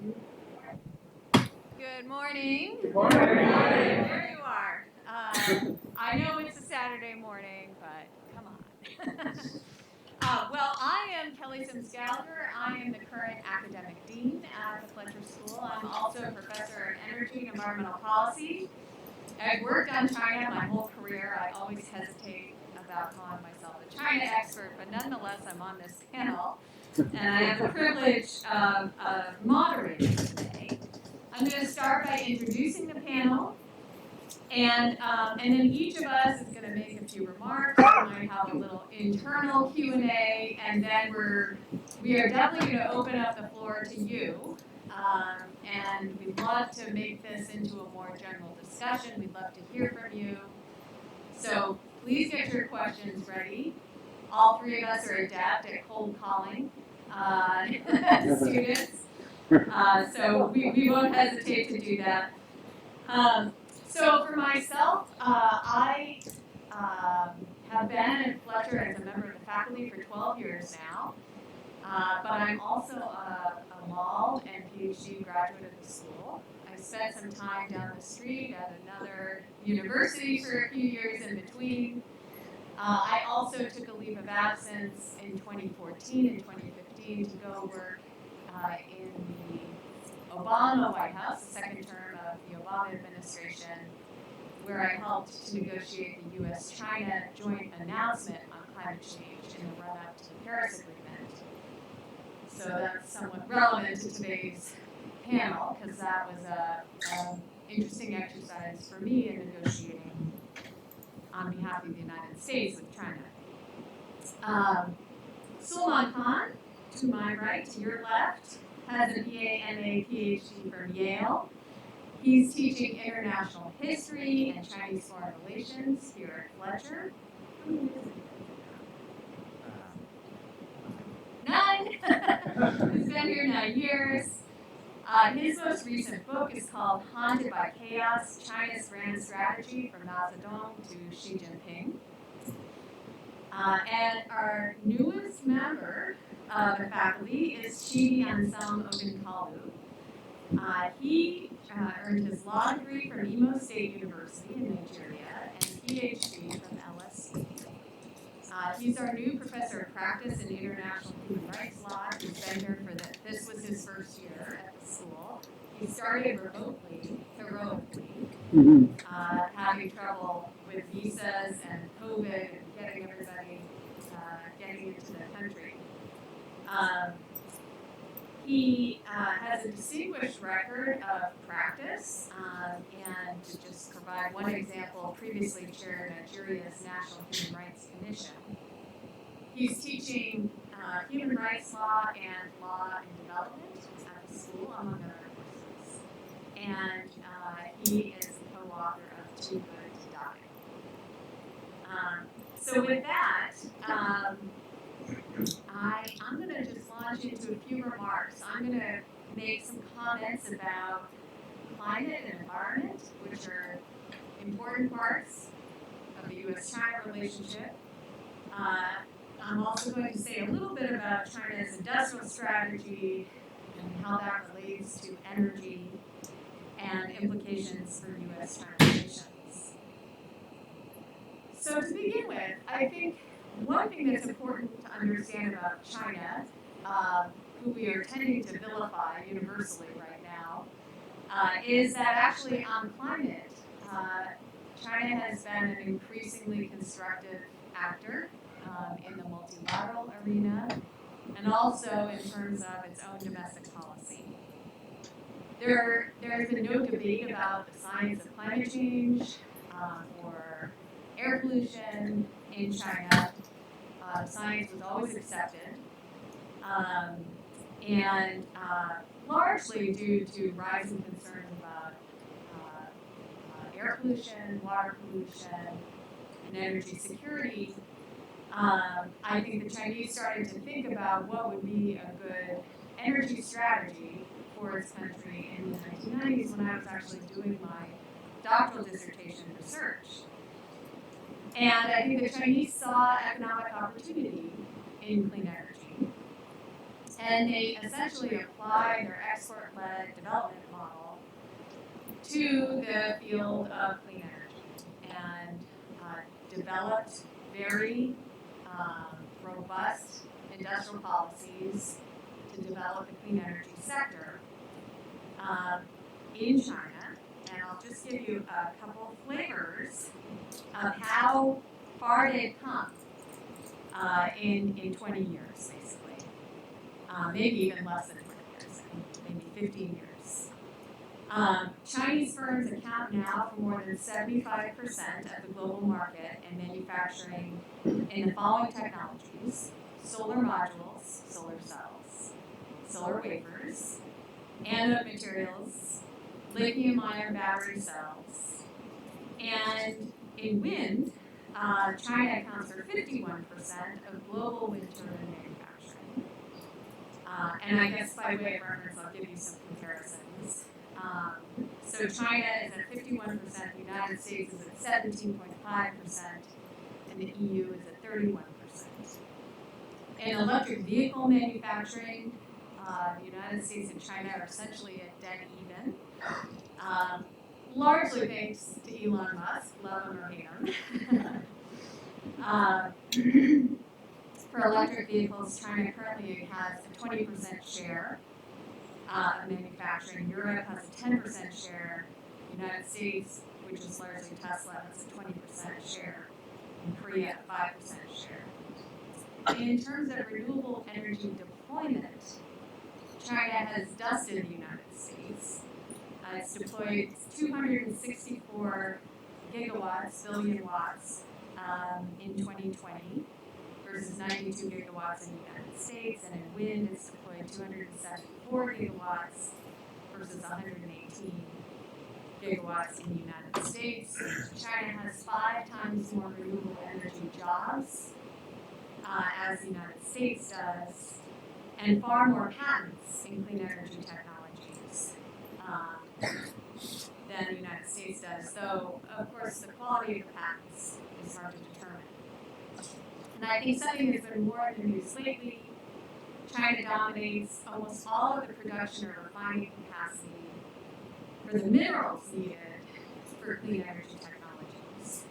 Good morning. Good morning. There you are. I know it's a Saturday morning, but come on. Well, I am Kelly Sims Gallagher. I am the current academic dean at the Fletcher School. I'm also a professor in energy and environmental policy. I've worked on China my whole career. I always hesitate about calling myself a China expert, but nonetheless, I'm on this panel, and I have the privilege of moderating today. I'm going to start by introducing the panel, and then each of us is going to make a few remarks. We might have a little internal Q&A, and then we are definitely going to open up the floor to you. And we'd love to make this into a more general discussion. We'd love to hear from you. So please get your questions ready. All three of us are adept at cold calling students. So we won't hesitate to do that. So for myself, I have been at Fletcher as a member of the faculty for 12 years now. But I'm also a law and PhD graduate of the school. I spent some time down the street at another university for a few years in between. I also took a leave of absence in 2014 and 2015 to go work in the Obama White House, the second term of the Obama administration, where I helped to negotiate the U.S.-China joint announcement on climate change in the run-up to the Paris Agreement. So that's somewhat relevant to today's panel, because that was an interesting exercise for me in negotiating on behalf of the United States with China. Sulmaan, to my right, to your left, has a BA, MA, PhD from Yale. He's teaching international history and Chinese foreign relations here at Fletcher. None. He's been here 9 years. His most recent book is called Haunted by Chaos, China's Grand Strategy from Mao Zedong to Xi Jinping. And our newest member of the faculty is Chidi Odinkalu. He earned his law degree from Imo State University in Nigeria and PhD from LSE. He's our new professor of practice in international human rights law. He's been here this was his first year at the school. He started remotely, heroically, having trouble with visas and COVID and getting everybody getting into the country. He has a distinguished record of practice, and to just provide one example, previously chaired Nigeria's National Human Rights Commission. He's teaching human rights law and law and development at the school, among other courses. And he is the co-author of Too Good to Die. So with that, I'm going to just launch into a few remarks. I'm going to make some comments about climate and environment, which are important parts of the U.S.-China relationship. I'm also going to say a little bit about China's industrial strategy and how that relates to energy and implications for U.S.-China relations. So to begin with, I think one thing that's important to understand about China, who we are tending to vilify universally right now, is that actually on climate, China has been an increasingly constructive actor in the multilateral arena, and also in terms of its own domestic policy. There has been no debate about the science of climate change or air pollution in China. Science was always accepted, and largely due to rising concerns about air pollution, water pollution, and energy security. I think the Chinese started to think about what would be a good energy strategy for its country in the 1990s when I was actually doing my doctoral dissertation research. And I think the Chinese saw economic opportunity in clean energy. And they essentially apply their export-led development model to the field of clean energy and developed very robust industrial policies to develop the clean energy sector in China. And I'll just give you a couple of flavors of how far they've come in 20 years, basically. Maybe even less than 20 years, maybe 15 years. Chinese firms account now for more than 75% of the global market and manufacturing in the following technologies: solar modules, solar cells, solar wafers, anode materials, lithium-ion battery cells, and in wind, China accounts for 51% of global wind turbine manufacturing. And I guess by way of reference, I'll give you some comparisons. So China is at 51%, the United States is at 17.5%, and the EU is at 31%. In electric vehicle manufacturing, the United States and China are essentially at dead even, largely thanks to Elon Musk, love him or hate him. For electric vehicles, China currently has a 20% share of manufacturing. Europe has a 10% share. The United States, which is largely Tesla, has a 20% share. And Korea, a 5% share. In terms of renewable energy deployment, China has dusted the United States. It's deployed 264 gigawatts, billion watts, in 2020 versus 92 gigawatts in the United States, and in wind it's deployed 274 gigawatts versus 118 gigawatts in the United States. China has 5 times more renewable energy jobs as the United States does, and far more patents in clean energy technologies than the United States does. So, of course, the quality of the patents is hard to determine. And I think something that's been more in the news lately, China dominates almost all of the production or refining capacity for the minerals needed for clean energy technologies.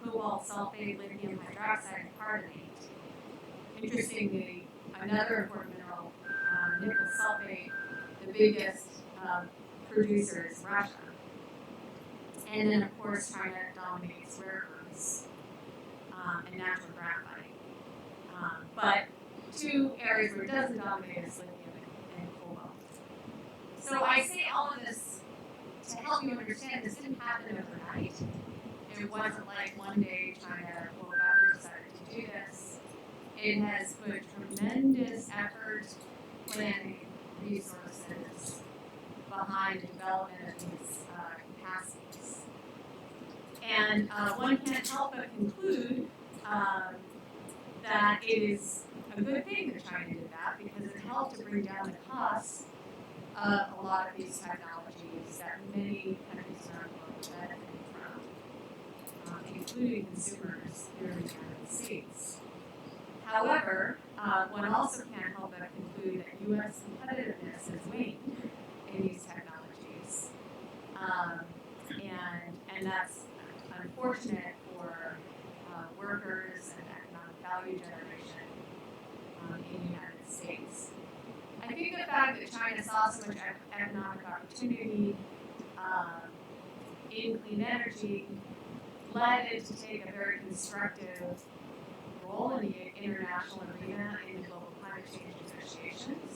Cobalt, sulfate, lithium hydroxide, and carbonate. Interestingly, another important mineral, nickel sulfate, the biggest producer is Russia. And then, of course, China dominates rare earths and natural graphite. But 2 areas where it doesn't dominate is lithium and cobalt. So I say all of this to help you understand this didn't happen overnight. It wasn't like one day China woke up and decided to do this. It has put tremendous effort, planning, resources behind the development of these capacities. And one can't help but conclude that it is a good thing that China did that, because it helped to bring down the costs of a lot of these technologies that many countries around the world are benefiting from, including consumers here in the United States. However, one also can't help but conclude that U.S. competitiveness has waned in these technologies, and that's unfortunate for workers and economic value generation in the United States. I think the fact that China saw so much economic opportunity in clean energy led it to take a very constructive role in the international arena in the global climate change negotiations.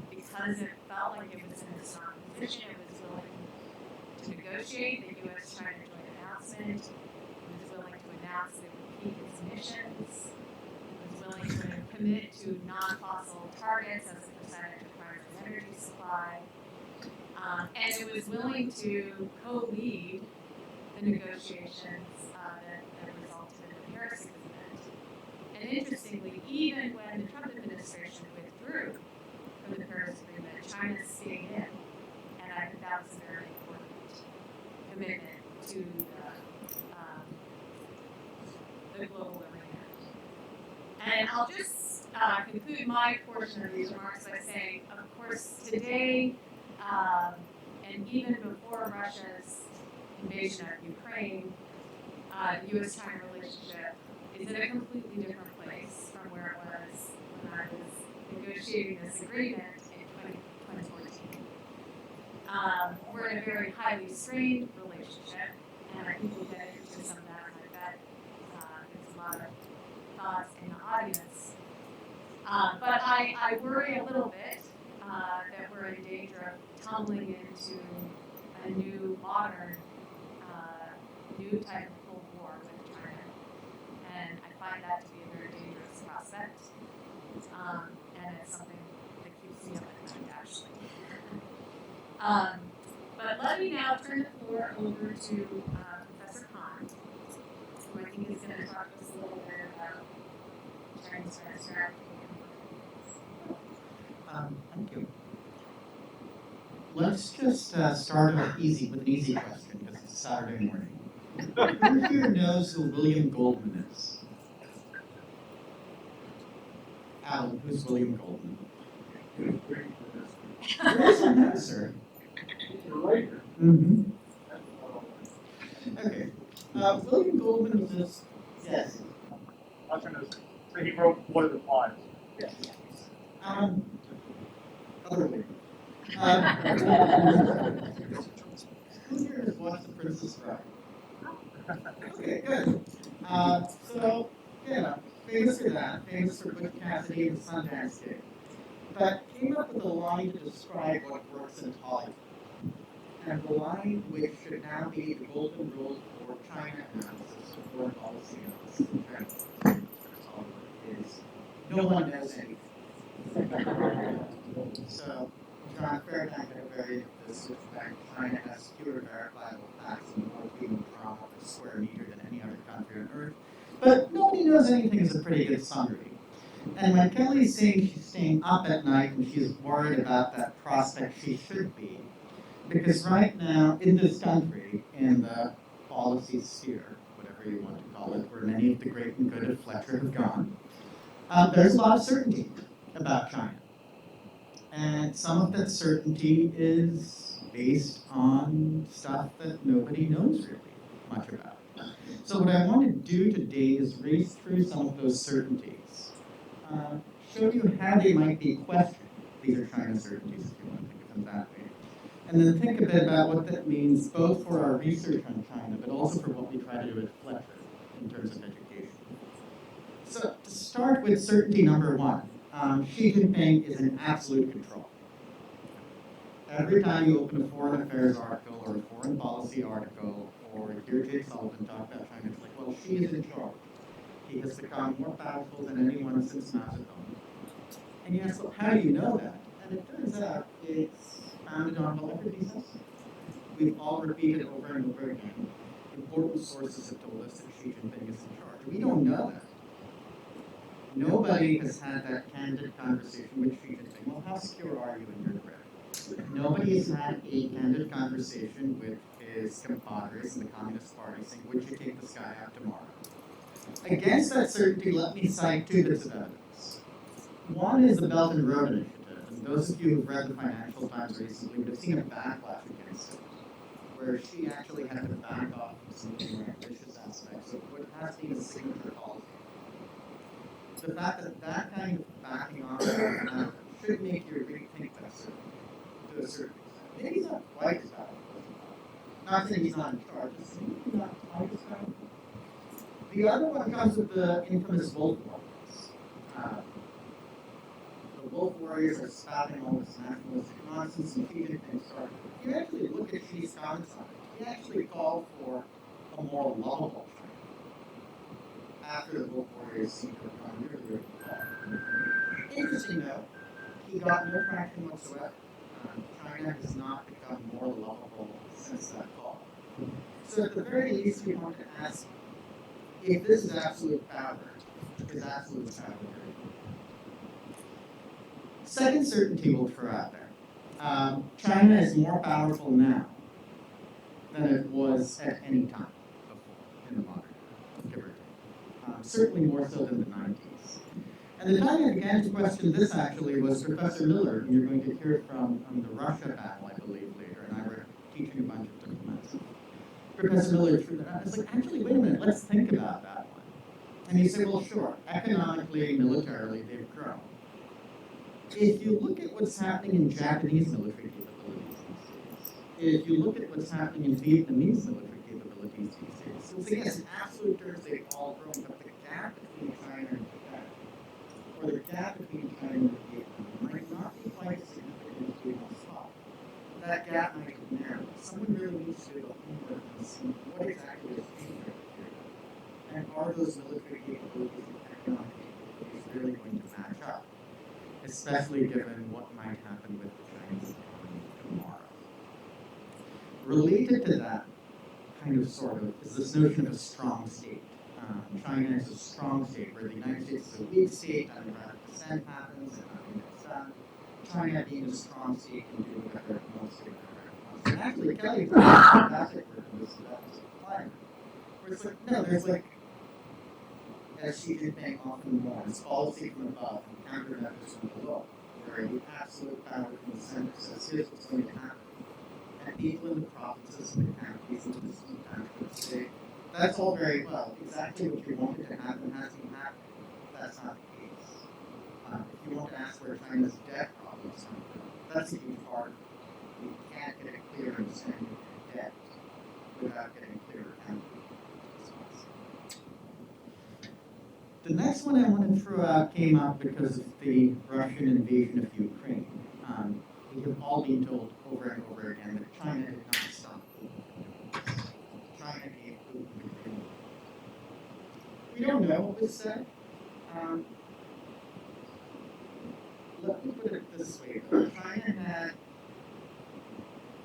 Because it felt like it was in a strong position, it was willing to negotiate the U.S.-China joint announcement. It was willing to announce that it would keep its emissions. It was willing to commit to non-fossil targets as a percentage of primary energy supply. And it was willing to co-lead the negotiations that resulted in the Paris Agreement. And interestingly, even when the Trump administration withdrew from the Paris Agreement, China stayed in. And I think that was a very important commitment to the global arena. And I'll just conclude my portion of these remarks by saying, of course, today, and even before Russia's invasion of Ukraine, the U.S.-China relationship is in a completely different place from where it was when I was negotiating this agreement in 2014. We're in a very highly strained relationship, and I think we'll get into some of that, and I bet there's a lot of thoughts in the audience. But I worry a little bit that we're in danger of tumbling into a new, modern, new type of Cold War with China. And I find that to be a very dangerous prospect. And it's something that keeps me up at night, actually. But let me now turn the floor over to Professor Cant, who I think is going to talk to us a little bit about Chinese strategy. Thank you. Let's just start off easy with an easy question because it's Saturday morning. Who here knows who William Goldman is? Alan, who's William Goldman? Where's an answer? Mm-hmm. Okay. William Goldman was this. Yes. I was going to say he wrote What It Applies. Yes. Other way. Who here has watched The Princess Bride? Okay, good. So, yeah, famous for that, famous for Butch Cassidy and the Sundance Kid. But came up with a line to describe what works in Hollywood. And the line, which should now be the golden rule for China analysis, for foreign policy analysis, is no one knows anything. So, John Fairbank had a very this fact China has fewer verifiable facts and more human trauma per square meter than any other country on Earth. But nobody knows anything is a pretty good summary. And when Kelly's saying she's staying up at night and she's worried about that prospect, she should be. Because right now, in this country, in the policy sphere, whatever you want to call it, where many of the great and good of Fletcher have gone, there's a lot of certainty about China. And some of that certainty is based on stuff that nobody knows really much about. So what I want to do today is race through some of those certainties, show you how they might be questioned. These are China certainties, if you want to think of them that way. And then think a bit about what that means both for our research on China, but also for what we try to do at Fletcher in terms of education. So to start with certainty number one, Xi Jinping is in absolute control. Every time you open a foreign affairs article or a foreign policy article or hear Jay Sullivan talk about China, it's like, well, Xi is in charge. He has become more powerful than anyone since Mao Zedong. And you ask, well, how do you know that? And it turns out it's founded on celebrity census. We've all repeated over and over again. Important sources have told us that Xi Jinping is in charge. We don't know that. Nobody has had that candid conversation with Xi Jinping. Well, how secure are you in your grid? Nobody has had a candid conversation with his compadres in the Communist Party saying, would you take this guy out tomorrow? Against that certainty, let me cite two bits of evidence. One is the Belt and Road Initiative, and those of you who've read the Financial Times recently would have seen a backlash against it, where she actually had to back off some of the more ambitious aspects of what has been a signature policy. The fact that that kind of backing off should make you rethink that certainty to a certain extent. Maybe he's not quite as powerful. Not saying he's not in charge, just maybe not quite as powerful. The other one comes with the infamous Wolf Warriors. The Wolf Warriors are spouting all this nationalistic nonsense and Xi Jinping started. If you actually look at Xi's comments on it, he actually called for a more lovable China after the Wolf Warriors seemed to have gone nearly over. Interesting though, he got no traction whatsoever. China has not become more lovable since that call. So at the very least, we want to ask if this is absolute power, is absolute power. Second certainty we'll throw out there. China is more powerful now than it was at any time before in the modern era, give or take. Certainly more so than the 90s. And the time I began to question this actually was Professor Miller, who you're going to hear from on the Russia panel, I believe, later, and I were teaching a bunch of diplomats. Professor Miller threw that out. I was like, actually, wait a minute, let's think about that one. And he said, well, sure, economically, militarily, they've grown. If you look at what's happening in Japanese military capabilities these days, if you look at what's happening in Vietnamese military capabilities these days, you'll see, yes, in absolute terms, they've all grown, but the gap between China and Japan, or the gap between China and Vietnam, might not be quite as significant as we once thought. That gap might have narrowed. Someone really needs to do the homework and see what exactly is changing here. And are those military capabilities and economic capabilities really going to match up? Especially given what might happen with the Chinese economy tomorrow. Related to that, kind of sort of, is this notion of a strong state. China is a strong state, where the United States is a weak state, democratic dissent happens, and nothing gets done. China being a strong state can do whatever it wants to. And actually, Kelly's fantastic work on this climate. Where it's like, no, there's like, as Xi Jinping often warns, policy from above and countermeasures from below, where the absolute power from the center says, here's what's going to happen. And people in the provinces and the counties and the distant townships say, that's all very well. Exactly what you wanted to happen hasn't happened. That's not the case. If you want to ask where China's debt problems come from, that's a huge part of it. You can't get a clear understanding of your debt without getting a clear accounting. The next one I want to throw out came up because of the Russian invasion of Ukraine. We have all been told over and over again that China did not stop Putin. China gave Putin the green light. We don't know what was said. Let me put it this way, though. China had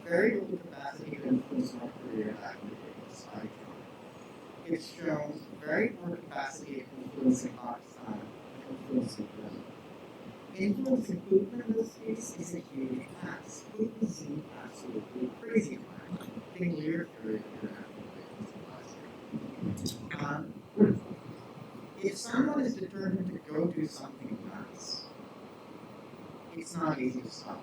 very little capacity to influence North Korea back in the day, despite Trump. It's shown very poor capacity of influencing Pakistan and influencing Russia. Influencing Putin in this case is a huge task. Putin seemed absolutely crazy about it. King Lear period of international relations. If someone is determined to go do something nuts, it's not easy to stop.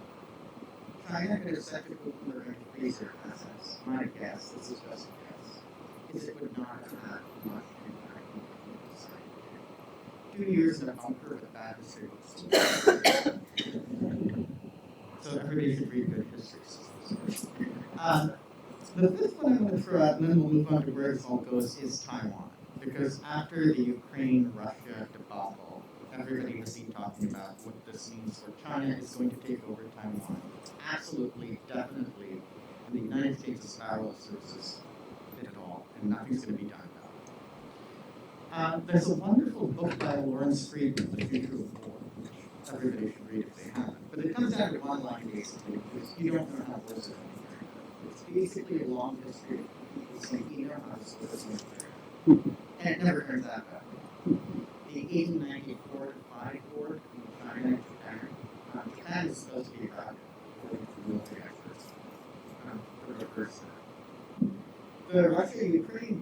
China could have said to Putin, they're going to freeze their assets. My guess, this is just a guess, is it would not have had much impact on society. 2 years in a bunker with bad history books. So everybody should read good history. The fifth one I'm going to throw out, and then we'll move on to where this all goes, is Taiwan. Because after the Ukraine-Russia debacle, everybody has been talking about what this means for China is going to take over Taiwan. Absolutely, definitely. And the United States is powerless versus it at all, and nothing's going to be done about it. There's a wonderful book by Lawrence Friedman, The Future of War, which everybody should read if they haven't. But it comes down to one line, basically, because you don't know how wars are going to turn out. It's basically a long history of people saying, you know how this war is going to turn out. And it never turns out that way. The 1894 to 5 war between China and Japan. Japan is supposed to be about, according to military experts, the reverse of that. The Russia-Ukraine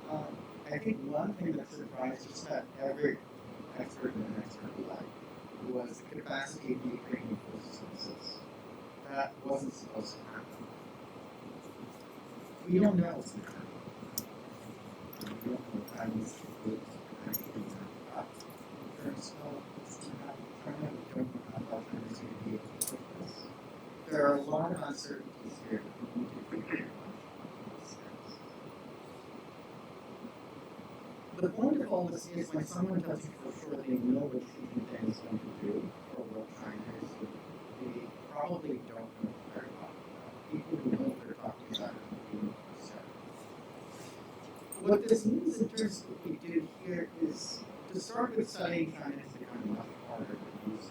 war, I think one thing that surprised just about every expert in an expert alike was the capacity of the Ukrainian forces to resist. That wasn't supposed to happen. We don't know what's going to happen. We don't know what Chinese troops are actually going to happen. In terms of what's going to happen in China, we don't know how far China's going to be able to push this. There are a lot of uncertainties here that we need to figure out. The point of all this is when someone tells you for sure they know what Xi Jinping is going to do or what China is doing, they probably don't know what they're talking about. People who know what they're talking about are doing what they say. What this means in terms of what we do here is to start with studying China has become much harder to use.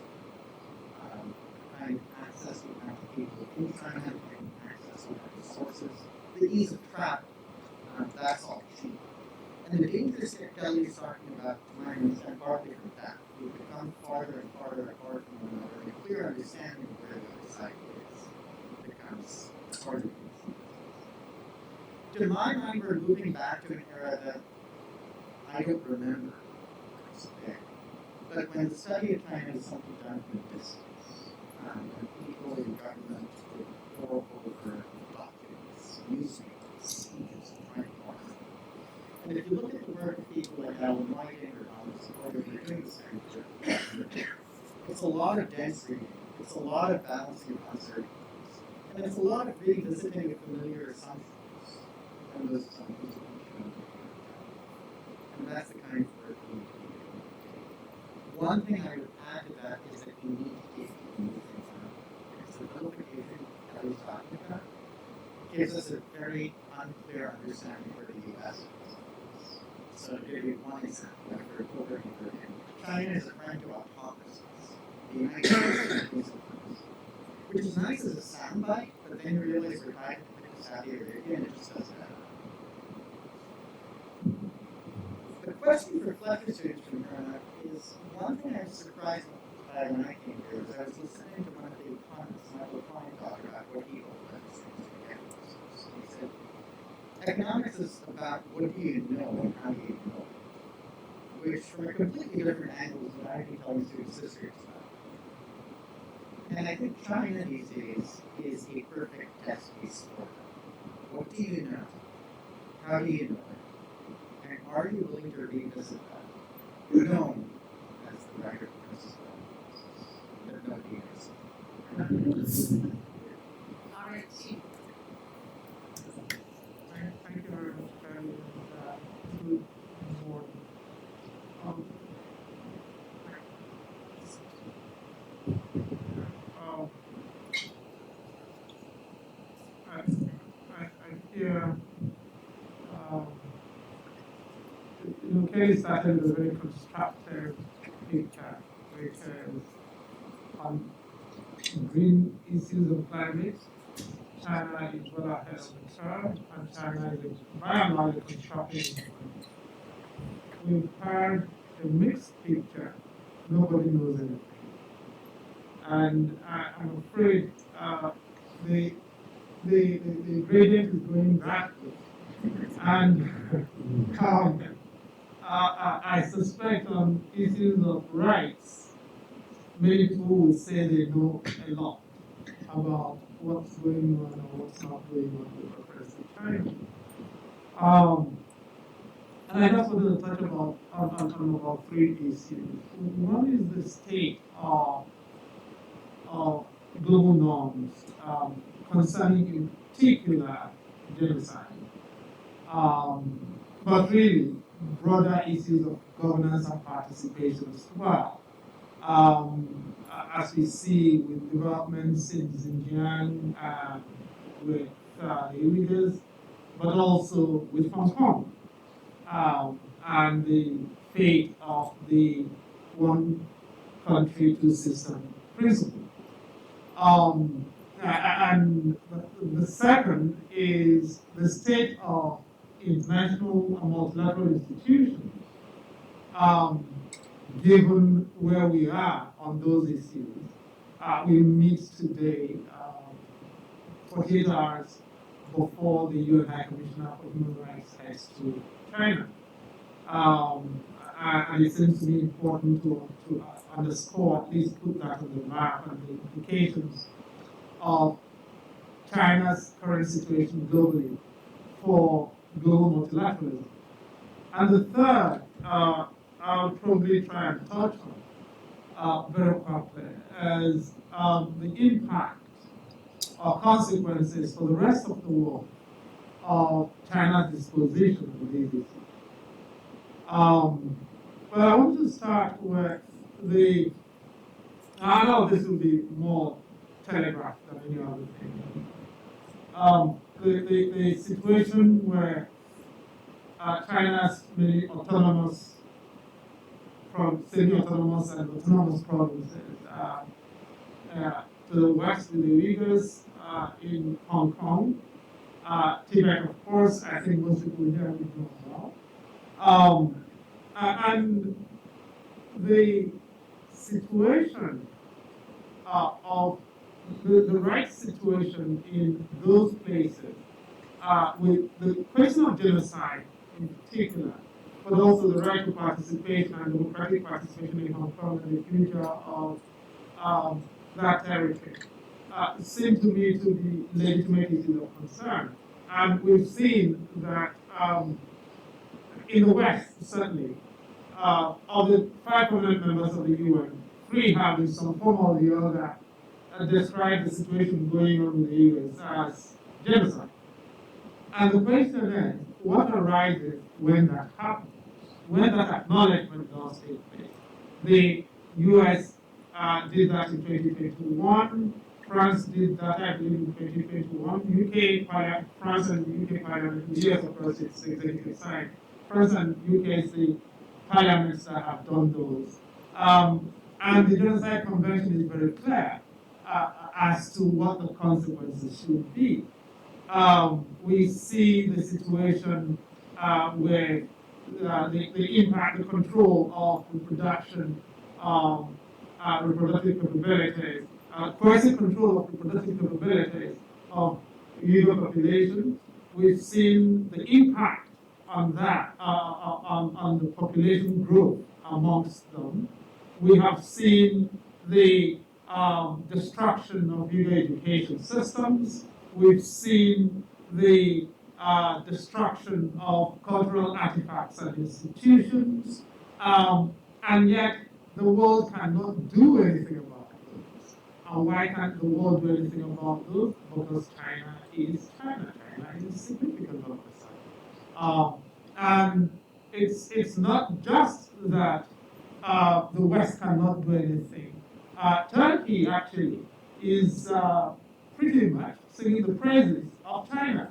Kind of access to people in China, and access to resources, the ease of travel, that's all cheap. And the dangers that Kelly is talking about, to my understanding, partly from that. We become farther and farther apart from one another, and a clear understanding of where the other side is becomes harder. To my mind, we're moving back to an era that I don't remember. but when the study of China is something done from a distance, when people in government would pour over documents, newspapers, speeches, and try to mark them. And if you look at the work of people like Alan Whiting or Thomas Porter who are doing this kind of work, it's a lot of dense reading, it's a lot of balancing of uncertainties, and it's a lot of revisiting of familiar assumptions, and those assumptions will be shown. And that's the kind of work we need to be doing. One thing I would add to that is that you need to keep moving around. Because the vilification that I was talking about gives us a very unclear understanding where the U.S. is. So to give you one example, after over and over again, China is a friend to autocracies. The United States is a friend. Which is nice as a soundbite, but then you realize we're tied to Saudi Arabia and it just doesn't matter. The question for Fletcher students from here is, one thing I was surprised by when I came here was I was listening to one of the economists, Michael Klein, talk about what he hoped that students would get from this. He said, economics is about what do you know and how do you know it, which from a completely different angle is what I'd be telling students this year about. And I think China these days is a perfect test case for that. What do you know? How do you know it? And are you willing to revisit that? Known as the writer Princess that nobody knows. All right, Chidi. Thank you very much, Carrie, and good morning. I hear Kelly started with a very constructive picture, which is on green issues of climate. China is well ahead of the curve, and China is by and large a constructive movement. We've heard a mixed picture. Nobody knows anything. And I'm afraid the gradient is going backwards. And I suspect on issues of rights, many people will say they know a lot about what's going on or what's not going on with President China. And I just wanted to touch on about three issues. One is the state of global norms concerning, in particular, genocide. But really, broader issues of governance and participation as well. As we see with developments in Xinjiang, with the Uyghurs, but also with Hong Kong, and the fate of the one country, two system principle. And the second is the state of international and multilateral institutions, given where we are on those issues. We meet today 48 hours before the UN High Commissioner for Human Rights heads to China. And it seems to be important to underscore, at least put that on the map, and the implications of China's current situation globally for global multilateralism. And the third, I'll probably try and touch on very quickly, is the impact or consequences for the rest of the world of China's disposition of these issues. But I want to start with I know this will be more telegraphed than any other thing. The situation where China's many autonomous, semi-autonomous and autonomous provinces to the west with the Uyghurs in Hong Kong, Tibet, of course, I think most people here would know well. And the situation of the right situation in those places, with the question of genocide in particular, but also the right to participation and democratic participation in Hong Kong and the future of that territory seem to me to be legitimate issues of concern. And we've seen that in the West, certainly, of the 5 permanent members of the UN, 3 have in some form or the other described the situation going on in the US as genocide. And the question is, what arises when that happens? When that acknowledgement does take place? The US did that in 2021. France did that, I believe, in 2021. France and the UK Parliament, the US, of course, it's the executive side. France and UK is the parliaments that have done those. And the Genocide Convention is very clear as to what the consequences should be. We see the situation where the impact, the control of reproduction, reproductive capabilities, coercive control of reproductive capabilities of human populations. We've seen the impact on that, on the population growth amongst them. We have seen the destruction of human education systems. We've seen the destruction of cultural artifacts and institutions, and yet the world cannot do anything about those. And why can't the world do anything about those? Because China is China. China is significant on the side. And it's not just that the West cannot do anything. Turkey actually is pretty much singing the praises of China.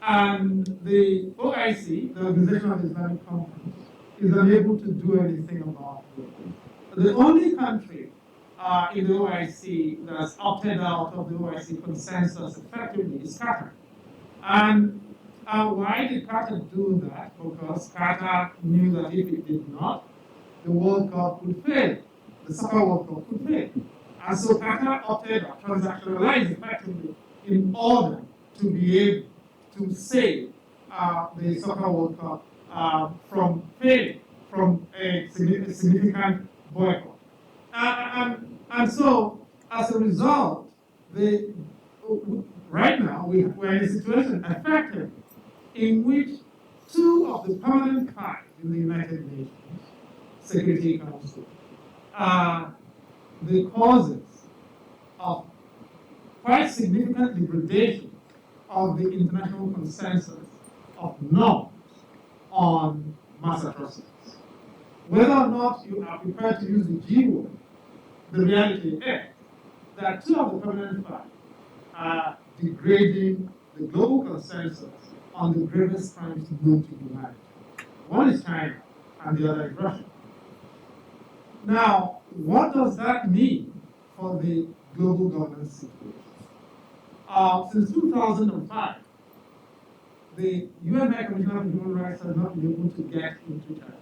And the OIC, the Organization of Islamic Conference, is unable to do anything about it. The only country in the OIC that's opted out of the OIC consensus effectively is Qatar. And why did Qatar do that? Because Qatar knew that if it did not, the World Cup would fail. The Soccer World Cup would fail. And so Qatar opted out, transactionalized effectively in order to be able to save the Soccer World Cup from failing, from a significant boycott. And so, as a result, right now we're in a situation effectively in which 2 of the permanent parties in the United Nations Security Council are the causes of quite significant degradation of the international consensus of norms on mass atrocities. Whether or not you are prepared to use the G word, the reality is that 2 of the permanent parties are degrading the global consensus on the gravest crimes known to humanity. One is China, and the other is Russia. Now, what does that mean for the global governance situation? Since 2005, the UN High Commissioner for Human Rights has not been able to get into China.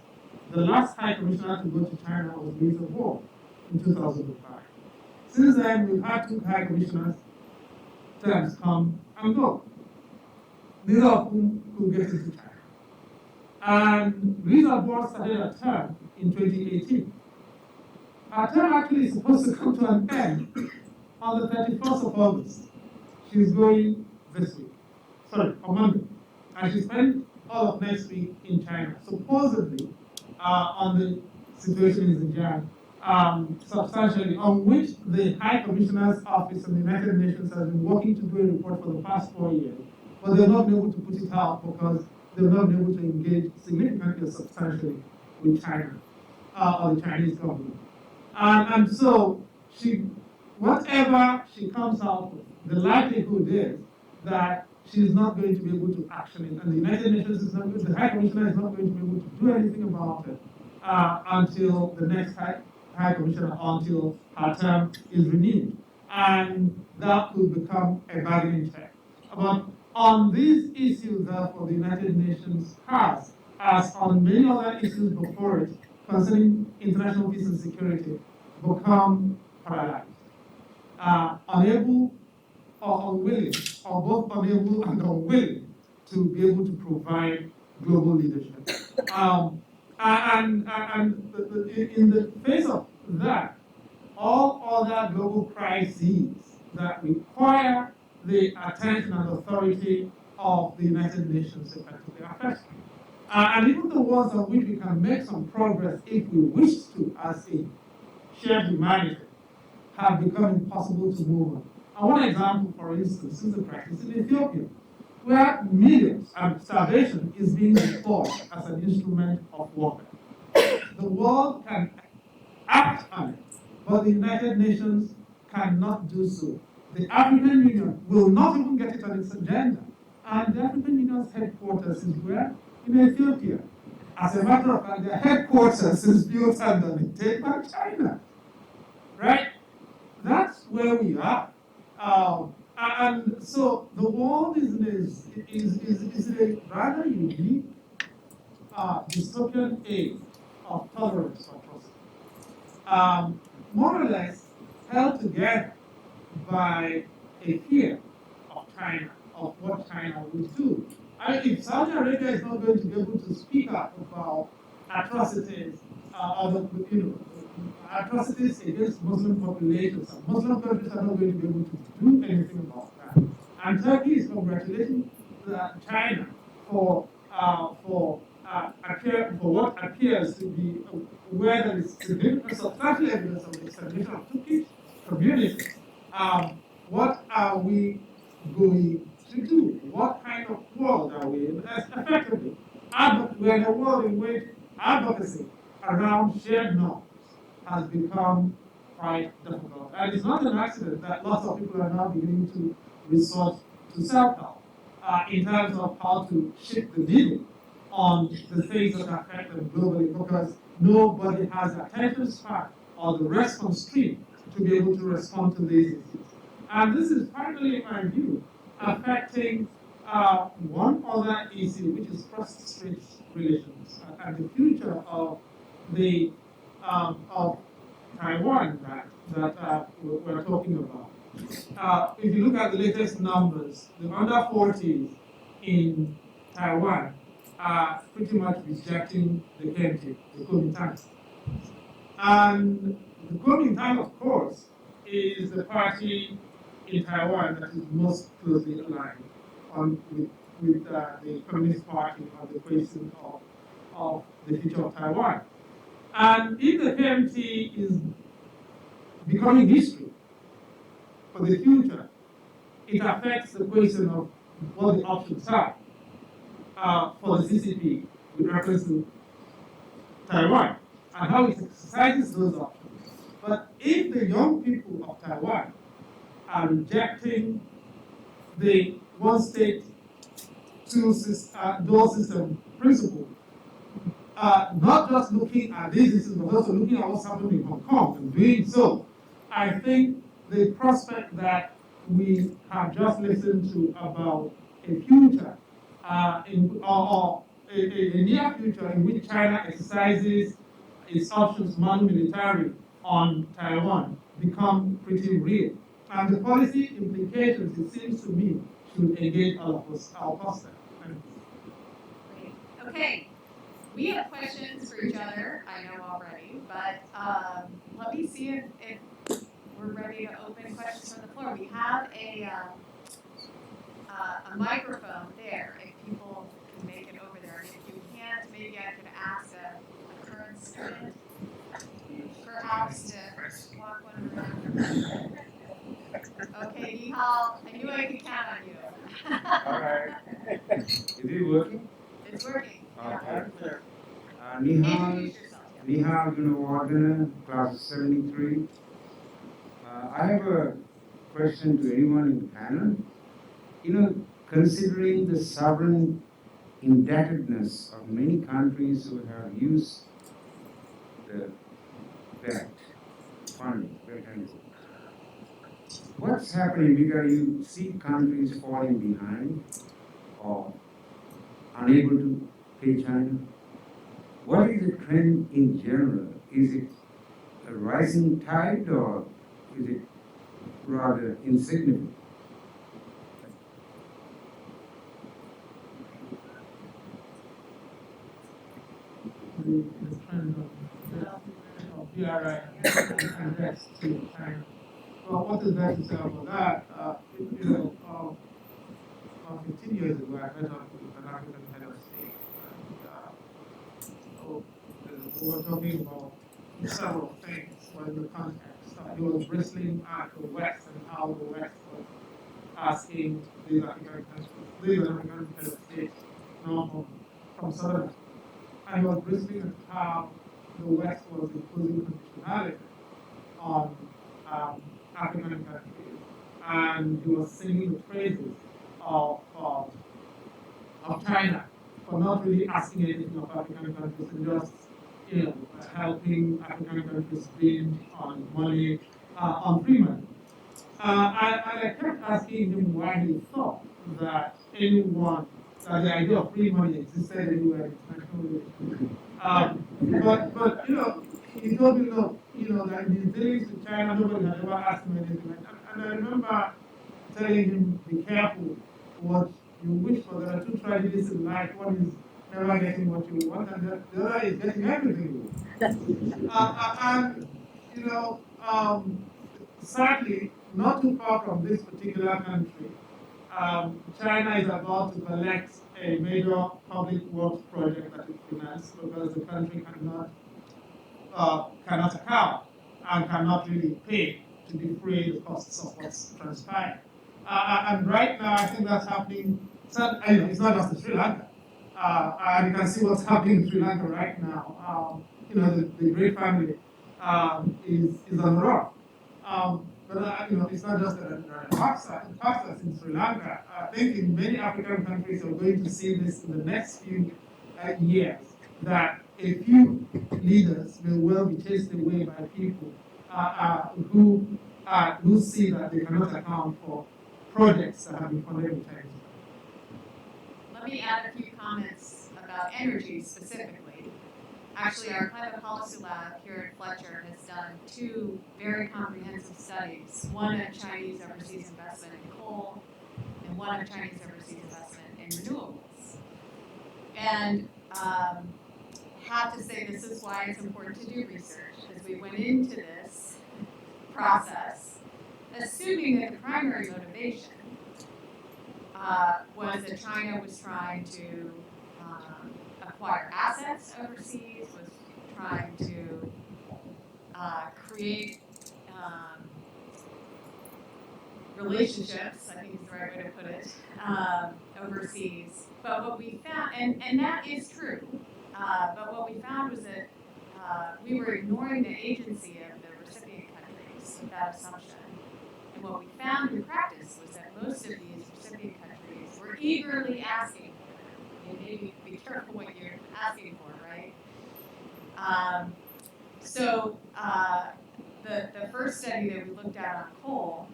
The last High Commissioner to go to China was Lisa Wong in 2005. Since then, we've had 2 High Commissioners terms come and go, neither of whom could get into China. And Lisa Wong started a term in 2018. Her term actually is supposed to come to an end on the 31st of August. She's going this week. Sorry, on Monday. And she spent all of next week in China, supposedly on the situation in Xinjiang, substantially, on which the High Commissioner's Office of the United Nations has been working to do a report for the past 4 years. But they've not been able to put it out because they've not been able to engage significantly or substantially with China or the Chinese government. And so whatever she comes out with, the likelihood is that she's not going to be able to action it, and the United Nations is not going to, the High Commissioner is not going to be able to do anything about it until the next High Commissioner, until her term is renewed. And that could become a bargaining chip. But on these issues, therefore, the United Nations has, as on many other issues before it, concerning international peace and security, become paralyzed. Unable or unwilling, or both unable and unwilling to be able to provide global leadership. In the face of that, all other global crises that require the attention and authority of the United Nations effectively affect. And even the ones on which we can make some progress if we wish to as a shared humanity have become impossible to move on. And one example, for instance, is the crisis in Ethiopia, where millions and starvation is being deployed as an instrument of warfare. The world can act on it, but the United Nations cannot do so. The African Union will not even get it on its agenda. And the African Union's headquarters is where? In Ethiopia. As a matter of fact, their headquarters is built underneath by China. Right? That's where we are. And so the world is in a rather unique dystopian age of tolerance for atrocity. More or less held together by a fear of China, of what China would do. If Saudi Arabia is not going to be able to speak up about atrocities, atrocities against Muslim populations, and Muslim countries are not going to be able to do anything about that. And Turkey is congratulating China for what appears to be where there is substantial evidence of the extermination of Turkish communities. What are we going to do? What kind of world are we in? Effectively, we're in a world in which advocacy around shared norms has become quite difficult. And it's not an accident that lots of people are now beginning to resort to self-help in terms of how to shift the needle on the things that affect them globally, because nobody has the attention span or the response stream to be able to respond to these issues. And this is partly, in my view, affecting one other issue, which is cross-strait relations and the future of the of Taiwan that we're talking about. If you look at the latest numbers, the under 40s in Taiwan are pretty much rejecting the Cant, the Kuomintang. And the Kuomintang, of course, is the party in Taiwan that is most closely aligned with the Communist Party on the question of the future of Taiwan. And if the KMT is becoming history for the future, it affects the question of what the options are for the CCP with reference to Taiwan and how it exercises those options. But if the young people of Taiwan are rejecting the one state, dual system principle, not just looking at these issues, but also looking at what's happening in Hong Kong and doing so, I think the prospect that we have just listened to about a future, or a near future in which China exercises its options non-military on Taiwan become pretty real. And the policy implications, it seems to me, should engage all of us, our posture. Great. Okay. We have questions for each other, I know already, but let me see if we're ready to open questions from the floor. We have a microphone there, if people can make it over there. And if you can't, maybe I could ask a current student, perhaps to walk one around. Okay, Nihal, I knew I could count on you. All right. Is it working? It's working. Okay. Introduce Nihal, yourself. Nihal Gunawardena, class 73. I have a question to anyone in the panel. You know, considering the sovereign indebtedness of many countries who have used the debt funding mechanism, what's happening because you see countries falling behind or unable to pay China? What is the trend in general? Is it a rising tide or is it rather insignificant? the trend of BRI and debts to China. Well, what is there to say about that? 15 years ago, I met up with an African head of state, and we were talking about several things, but in the context, he was bristling at the West and how the West was asking these African countries, these African head of state, from Southern, and he was bristling at how the West was imposing conditionality on African countries, and he was singing the praises of China for not really asking anything of African countries and just helping African countries bid on money, on free money. And I kept asking him why he thought that that the idea of free money existed anywhere in international relations. But he told me, look, that in his dealings with China, nobody had ever asked him anything. And I remember telling him, be careful what you wish for. There are two tragedies in life. One is never getting what you want, and the other is getting everything you want. Sadly, not too far from this particular country, China is about to collect a major public works project that it financed because the country cannot account and cannot really pay to defray the costs of what's transpired. And right now, I think that's happening. It's not just in Sri Lanka. And you can see what's happening in Sri Lanka right now. The great family is on the run. But it's not just the Paksas in Sri Lanka. I think in many African countries are going to see this in the next few years, that a few leaders may well be chased away by people who see that they cannot account for projects that have been funded in China. Let me add a few comments about energy specifically. Actually, our climate policy lab here at Fletcher has done two very comprehensive studies, one of Chinese overseas investment in coal and one of Chinese overseas investment in renewables. And have to say this is why it's important to do research, because we went into this process assuming that the primary motivation was that China was trying to acquire assets overseas, was trying to create relationships, I think is the right way to put it, overseas. But what we found, and that is true, but what we found was that we were ignoring the agency of the recipient countries with that assumption. And what we found in practice was that most of these recipient countries were eagerly asking for it. And maybe be careful what you're asking for, right? The first study that we looked at on coal,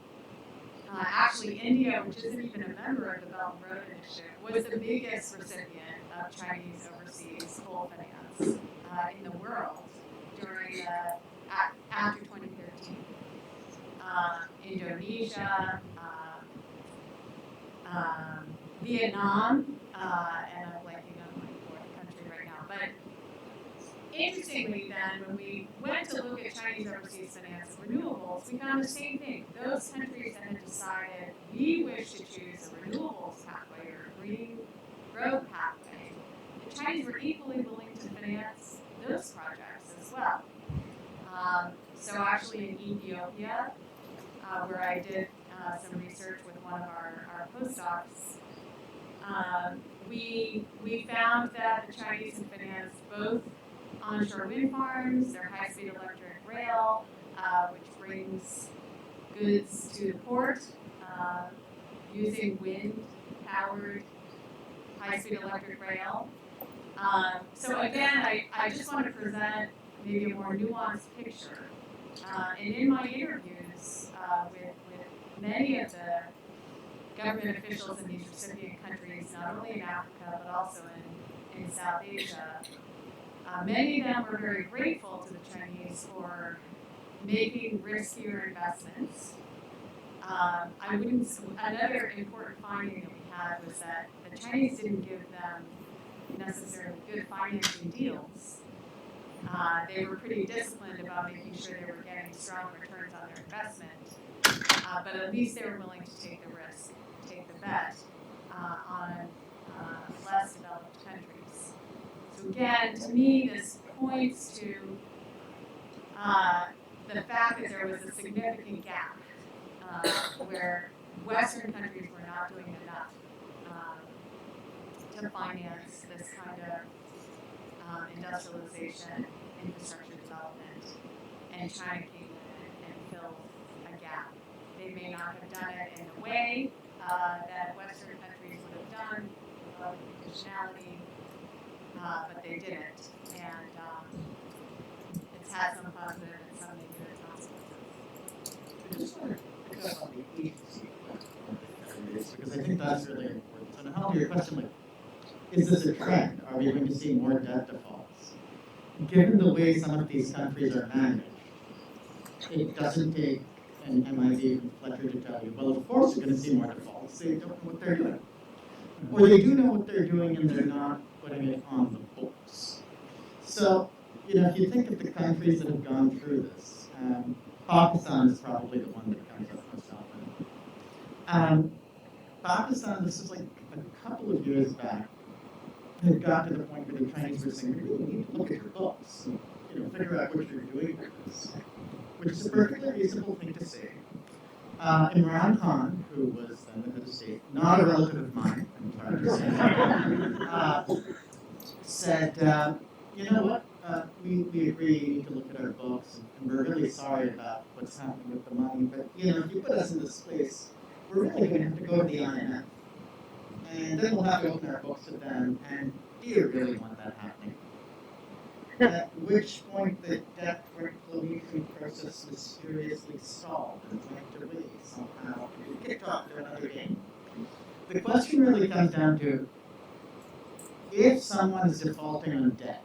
actually India, which isn't even a member of the Belt and Road Initiative, was the biggest recipient of Chinese overseas coal finance in the world during after 2013. Indonesia, Vietnam, and I'm blanking on my fourth country right now. But interestingly, then, when we went to look at Chinese overseas finance and renewables, we found the same thing. Those countries that had decided we wish to choose a renewables pathway or a green road pathway, the Chinese were equally willing to finance those projects as well. So actually in Ethiopia, where I did some research with one of our postdocs, we found that the Chinese had financed both onshore wind farms, their high-speed electric rail, which brings goods to the port, using wind-powered high-speed electric rail. So again, I just want to present maybe a more nuanced picture. And in my interviews with many of the government officials in these recipient countries, not only in Africa, but also in South Asia, many of them were very grateful to the Chinese for making riskier investments. Another important finding that we had was that the Chinese didn't give them necessarily good financing deals, They were pretty disciplined about making sure they were getting strong returns on their investment, but at least they were willing to take the risk, take the bet on less developed countries. So again, to me, this points to the fact that there was a significant gap where Western countries were not doing enough to finance this kind of industrialization, infrastructure development, and China came in and filled a gap. They may not have done it in the way that Western countries would have done without conditionality, but they didn't, and it's had some positive and some negative consequences. I just want to pick up on the agency because I think that's really important. So now to your question, like, is this a trend? Are we going to see more debt defaults? Given the way some of these countries are managed, it doesn't take an MIT from Fletcher to tell you, well, of course you're going to see more defaults. They don't know what they're doing. Or they do know what they're doing and they're not putting it on the books. So, if you think of the countries that have gone through this, Pakistan is probably the one that comes up most often. Pakistan, this was like a couple of years back, had got to the point where the Chinese were saying, we really need to look at your books and figure out what you're doing with this, which is a perfectly reasonable thing to say. Imran Khan, who was then the head of state, not a relative of mine, I'm sorry to say, said, you know what, we agree you need to look at our books, and we're really sorry about what's happening with the money, but if you put us in this place, we're really going to have to go to the IMF. And then we'll have to open our books to them, and do you really want that happening? At which point the debt reclamation process mysteriously stalled and went away somehow, and kicked off to another game. The question really comes down to, if someone is defaulting on debt,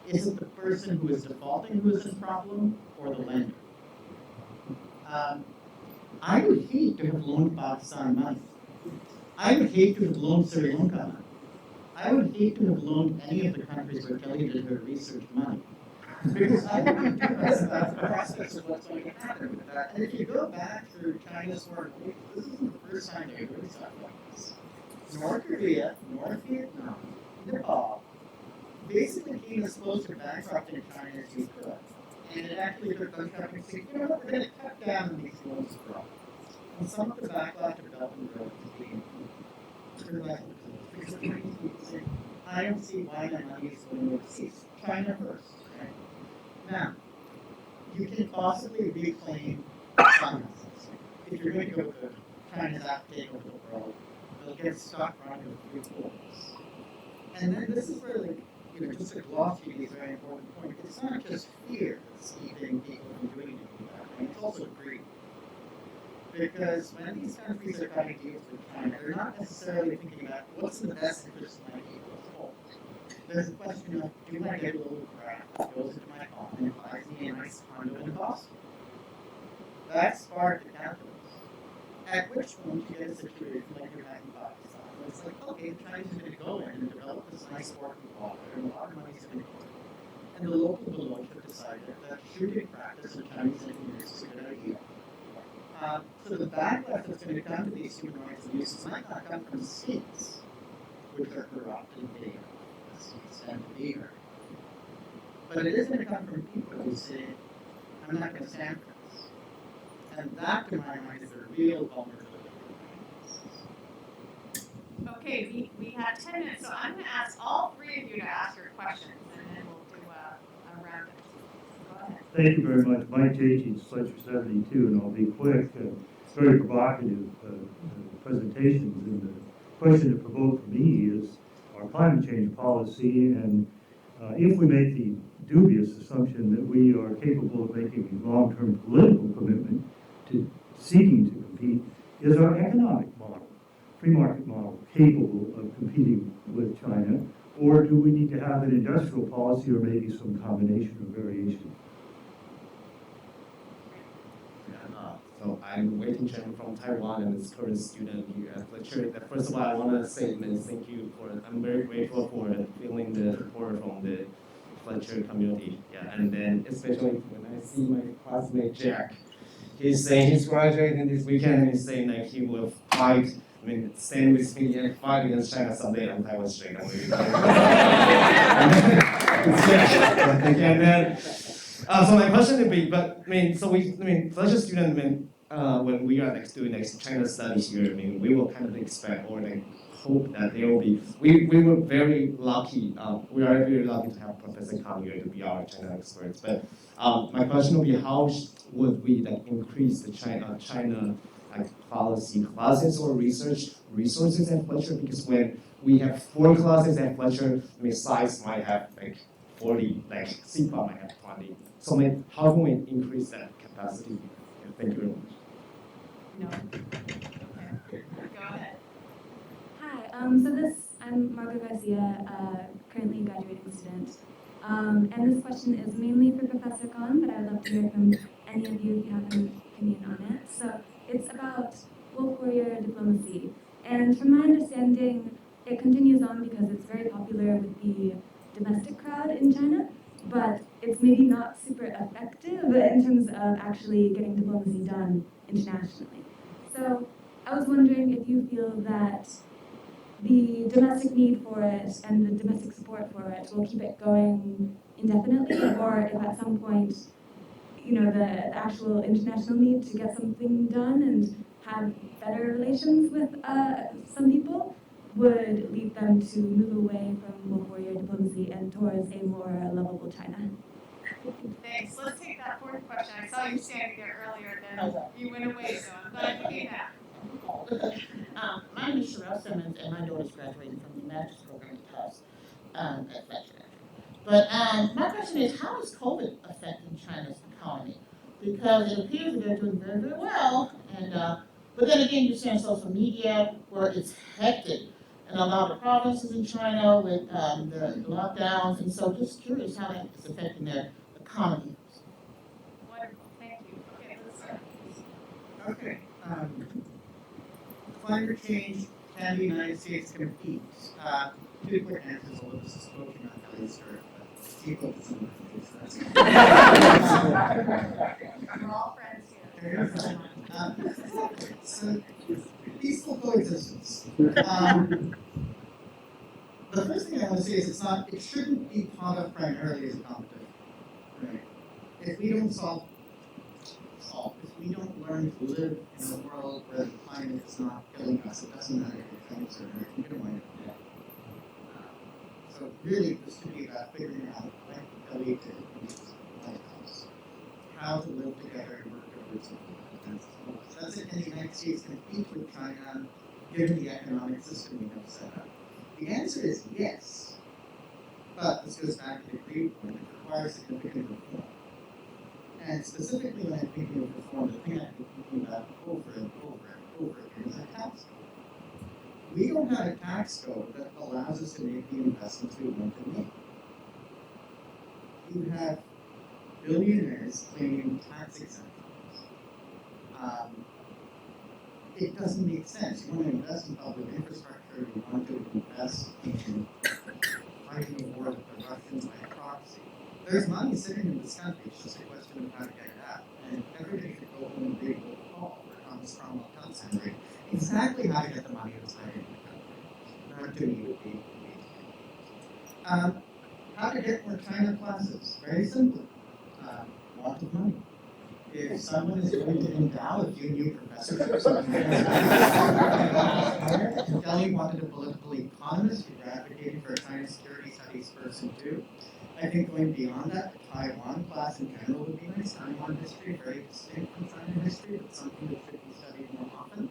is it the person who is defaulting who is in problem, or the lender? I would hate to have loaned Pakistan money. I would hate to have loaned Sri Lanka money. I would hate to have loaned any of the countries where Kelly did her research money. Because I would be curious about the prospects of what's going to happen with that. And if you go back through China's foreign relations, this isn't the first time they really talked about this. North Korea, North Vietnam, Nepal, basically came as close to bankrupting China as you could. And it actually took them coming to say, you know what, we're going to cut down on these loans abroad. And some of the backlash to development growth is being because the Chinese people say, I don't see why my money is going overseas. China first, right? Now, you can possibly reclaim some assets. If you're going to go to China's appetite over the world, they'll get stuck running a few holes. And then this is where, just to gloss you these very important point, it's not just fear that's keeping people from doing anything about it, it's also greed. Because when these countries are cutting deals with China, they're not necessarily thinking about what's in the best interest of my people as a whole. There's a question of, do I get a little crap that goes into my phone and buys me a nice condo in Boston? That's part of the calculus. At which point you get a situation like you're having in Pakistan. It's like, okay, the Chinese are going to go in and develop this nice working water, and a lot of money is going to go in. And the local village have decided that shooting practice in Chinese engineers is a good idea. So the backlash that's going to come to these human rights abuses might not come from states, which are corrupt and they stand to be here. But it is going to come from people who say, I'm not going to stand for this. And that, to my mind, is a real vulnerability. Okay, we have 10 minutes, so I'm going to ask all three of you to ask your questions, and then we'll do a round. Go ahead. Thank you very much. Mike J.G. Fletcher 72, and I'll be quick. Very provocative presentations. And the question to provoke for me is our climate change policy, and if we make the dubious assumption that we are capable of making a long-term political commitment to seeking to compete, is our economic model, free market model, capable of competing with China, or do we need to have an industrial policy or maybe some combination or variation? So I'm Wei Ting Chen from Taiwan and is current student here at Fletcher. First of all, I want to say thank you for, I'm very grateful for feeling the support from the Fletcher community. Yeah, and then especially when I see my classmate Jack, he's saying he's graduating this weekend, and he's saying like he will fight. I mean, stand with me and fight against China someday on Taiwan Strait. And then, so my question would be, but I mean, Fletcher student, when we are doing China studies here, I mean, we will kind of expect or like hope that there will be. We were very lucky. We are very lucky to have Professor Cant here to be our China experts. But my question would be, how would we like increase the China like policy classes or research resources at Fletcher? Because when we have 4 classes at Fletcher, I mean, SciSci might have like 40, like CIPA might have 20. So I mean, how can we increase that capacity? Thank you very much. No. Okay. Go ahead. Hi, I'm Margot Garcia, currently a graduating student. And this question is mainly for Professor Khan, but I'd love to hear from any of you if you have an opinion on it. So it's about wolf warrior diplomacy. And from my understanding, it continues on because it's very popular with the domestic crowd in China, but it's maybe not super effective in terms of actually getting diplomacy done internationally. So I was wondering if you feel that the domestic need for it and the domestic support for it will keep it going indefinitely, or if at some point, the actual international need to get something done and have better relations with some people would lead them to move away from wolf warrior diplomacy and towards a more lovable China. Thanks. Let's take that fourth question. I saw you standing there earlier, then you went away, so I'm glad you came back. My name is Sherelle Simmons, and my daughter's graduating from the master's program at Tufts at Fletcher. But my question is, how is COVID affecting China's economy? Because it appears that they're doing very, very well, and but then again, you're seeing social media where it's hectic in a lot of provinces in China with the lockdowns, and so just curious how that is affecting their economy. Wonderful. Thank you. Okay, let's start. Okay. Climate change, can the United States compete? 2 quick answers, although this is approaching on Kelly's skirt, but people doesn't know. We're all friends here. So, peaceful coexistence. The first thing I want to say is it shouldn't be thought of primarily as a competition. Right? If we don't if we don't learn to live in a world where the climate is not killing us, it doesn't matter if you're Chinese or American, you're going to wind up dead. So really, this should be about figuring out how to how to live together and work towards it. That's it. Can the United States compete with China given the economic system we have set up? The answer is yes. But this goes back to the greed point. It requires significant reform. And specifically when I'm thinking of reform, the thing I've been thinking about over and over and over again is a tax code. We don't have a tax code that allows us to make the investments we want to make. You have billionaires claiming tax exemptions. It doesn't make sense. You want to invest in public infrastructure, you want to invest in fighting a war with the Russians by proxy. There's money sitting in this country, it's just a question of how to get it out. And everybody should go home and read the call for Thomas Cromwell Contemplating exactly how to get the money that's hiding in the country. Not to me would be how to get more China classes. Very simple. Lots of money. If someone is going to endow a few new professorships, Kelly wanted a political economist who advocated for a China security studies person too. I think going beyond that, the Taiwan class in general would be nice. Taiwan history, very distinct from China history, but something that should be studied more often.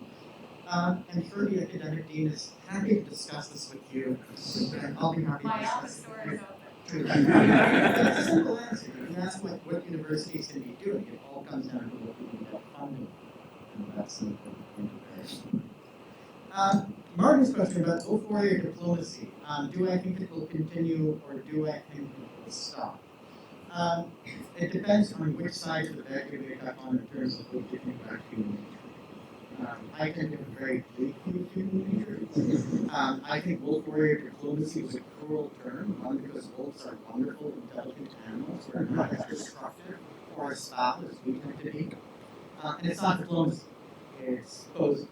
I'm sure the academic dean is happy to discuss this with you, and I'll be happy to My discuss office door is open. It's a simple answer. You ask what universities can be doing, it all comes down to what we can get funding. And that's an important point to bear. Martin's question about wolf warrior diplomacy. Do I think it will continue or do I think it will stop? It depends on which side of the debate we pick up on in terms of what you think about human nature. I tend to have a very bleak view of human nature. I think wolf warrior diplomacy was a cruel term, one because wolves are wonderful, intelligent animals who are not as destructive or as foul as we tend to be. And it's not diplomacy, it's posing.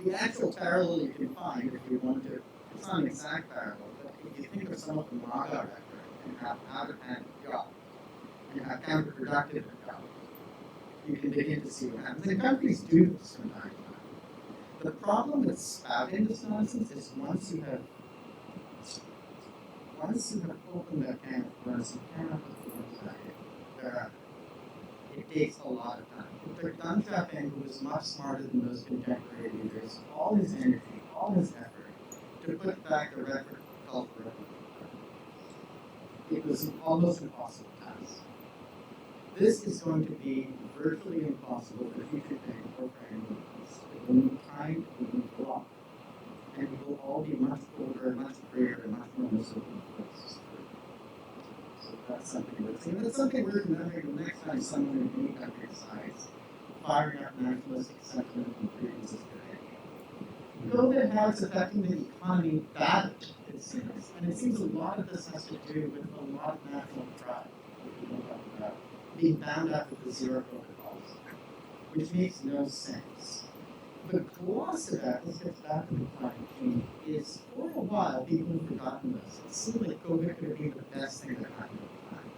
The actual parallel you can find, if you want to, it's not an exact parallel, but if you think of some of the MAGA rhetoric and have out-of-hand God, and have counterproductive God, you can begin to see what happens. And countries do this from time to time. The problem with spouting this nonsense is once you have opened that can of worms, you cannot put the worms back in. They're out. It takes a lot of time. It took Deng Xiaoping, who was much smarter than those contemporary leaders, all his energy, all his effort, to put back the rhetoric of culture. It was an almost impossible task. This is going to be virtually impossible for future things or for anyone else. It will need time, it will need a lot. And we will all be much older, much freer, and much more miserable places. So that's something worth seeing. That's something worth remembering the next time someone in any country decides firing up nationalistic sentiment and creating this good idea. COVID has affected the economy badly, it seems. And it seems a lot of this has to do with a lot of national pride, which we don't talk about, being bound up with the zero COVID policy, which makes no sense. The gloss of that, this gets back to the climate change, is for a while people have forgotten this. It seemed like COVID could have been the best thing that happened at the time.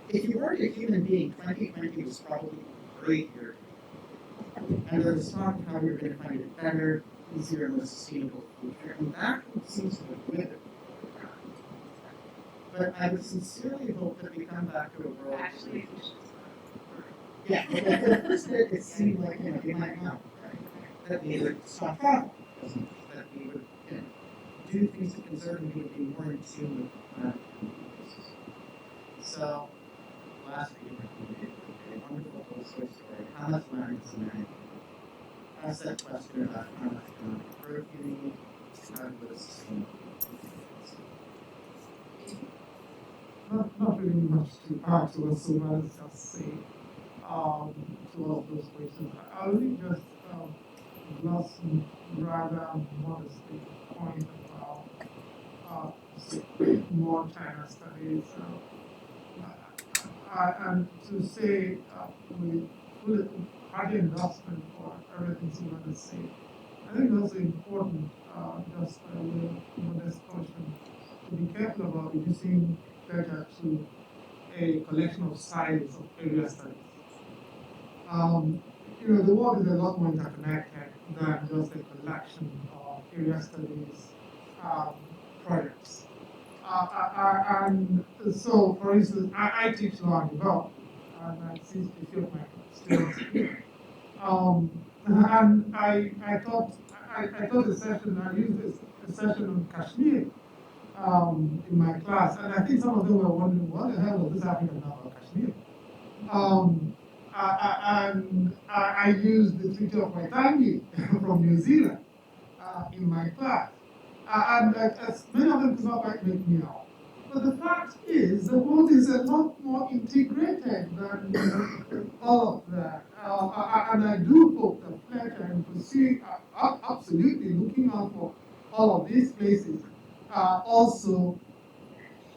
If you weren't a human being, 2020 was probably a great year. And there was talk of how we were going to find a better, easier, and more sustainable future. And that seems to have withered. But I would sincerely hope that we come back to a world. Actually, yeah, but for the first bit, it seemed like, they might not. That we would stop travel, that we would, do things to conserve and we would be more in tune with the planet and the ecosystem. So, last week, a wonderful Tolstoy story, How Much Land Is a Man? Ask that question about how much economic growth you need, how to live sustainably. Not really much to add to what Sulmaan just said to all of those questions. I really just lost rather modestly point about more China studies. And to say with full hearty endorsement for everything Sulmaan has said, I think also important, just a little modest caution, to be careful about reducing Fletcher to a collection of sites of area studies. The world is a lot more interconnected than just a collection of area studies projects. And so, for instance, I teach law and development, and I see a few of my students here. And I taught a session, I used a session on Kashmir in my class, and I think some of them were wondering, what the hell was this African now about Kashmir? And I used the Treaty of Waitangi from New Zealand in my class. And as many of them could not quite make me out. But the fact is, the world is a lot more integrated than all of that. And I do hope that Fletcher and Pussy are absolutely looking out for all of these places. Also,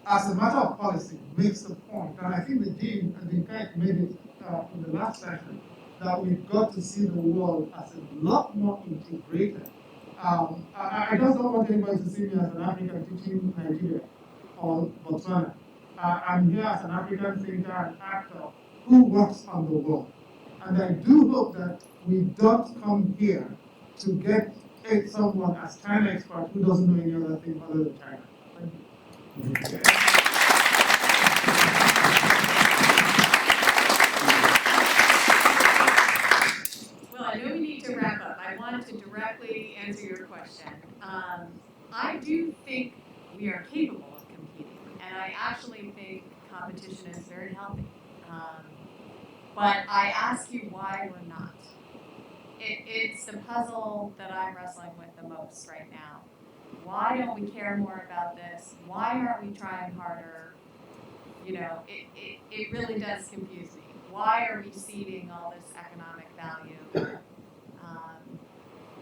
as a matter of policy, makes the point, and I think the Dean and the Cant made it in the last session, that we've got to see the world as a lot more integrated. I just don't want anybody to see me as an African teaching Nigeria or Botswana. I'm here as an African thinker and actor who works on the world. And I do hope that we don't come here to get someone as China expert who doesn't know any other thing other than China. Thank you. Well, I know we need to wrap up. I wanted to directly answer your question. I do think we are capable of competing, and I actually think competition is very healthy. But I ask you why we're not. It's the puzzle that I'm wrestling with the most right now. Why don't we care more about this? Why aren't we trying harder? It really does confuse me. Why are we ceding all this economic value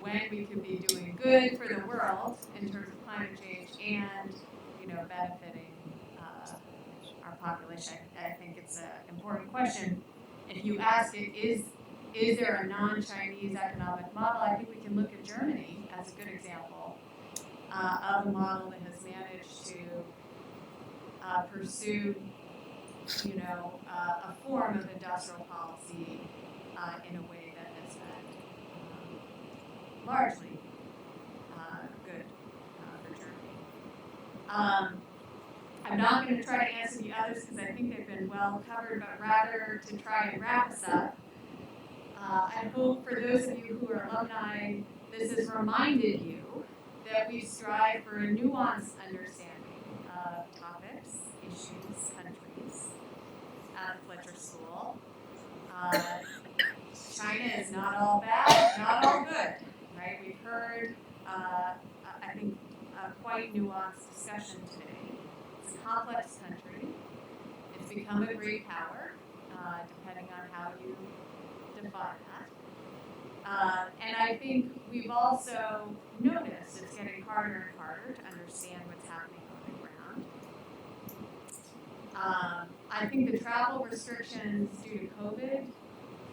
when we could be doing good for the world in terms of climate change and, benefiting our population. I think it's an important question. If you ask it, is there a non-Chinese economic model? I think we can look at Germany as a good example of a model that has managed to pursue, a form of industrial policy in a way that has been largely good for Germany. I'm not going to try to answer the others because I think they've been well covered, but rather to try and wrap us up. I hope for those of you who are alumni, this has reminded you that we strive for a nuanced understanding of topics, issues, countries at Fletcher School. China is not all bad, not all good, right? We've heard, I think, a quite nuanced discussion today. It's a complex country. It's become a great power, depending on how you define that. And I think we've also noticed it's getting harder and harder to understand what's happening on the ground. I think the travel restrictions due to COVID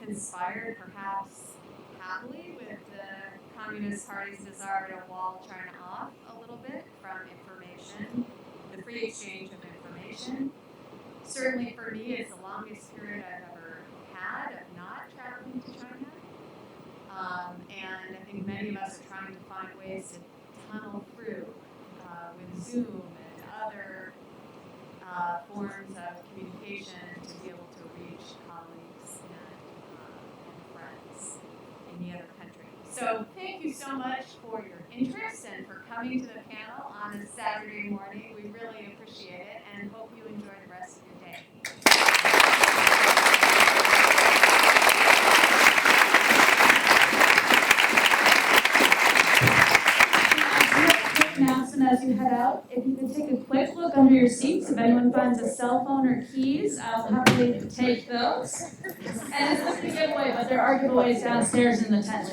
conspired perhaps happily with the Communist Party's desire to wall China off a little bit from information, the free exchange of information. Certainly for me, it's the longest period I've ever had of not traveling to China. And I think many of us are trying to find ways to tunnel through with Zoom and other forms of communication to be able to reach colleagues and friends in the other country. So thank you so much for your interest and for coming to the panel on a Saturday morning. We really appreciate it and hope you enjoy the rest of your day. Announcement as you head out. If you could take a quick look under your seats, if anyone finds a cell phone or keys, I'll happily take those. And it's not a giveaway, but there are giveaways downstairs in the tent.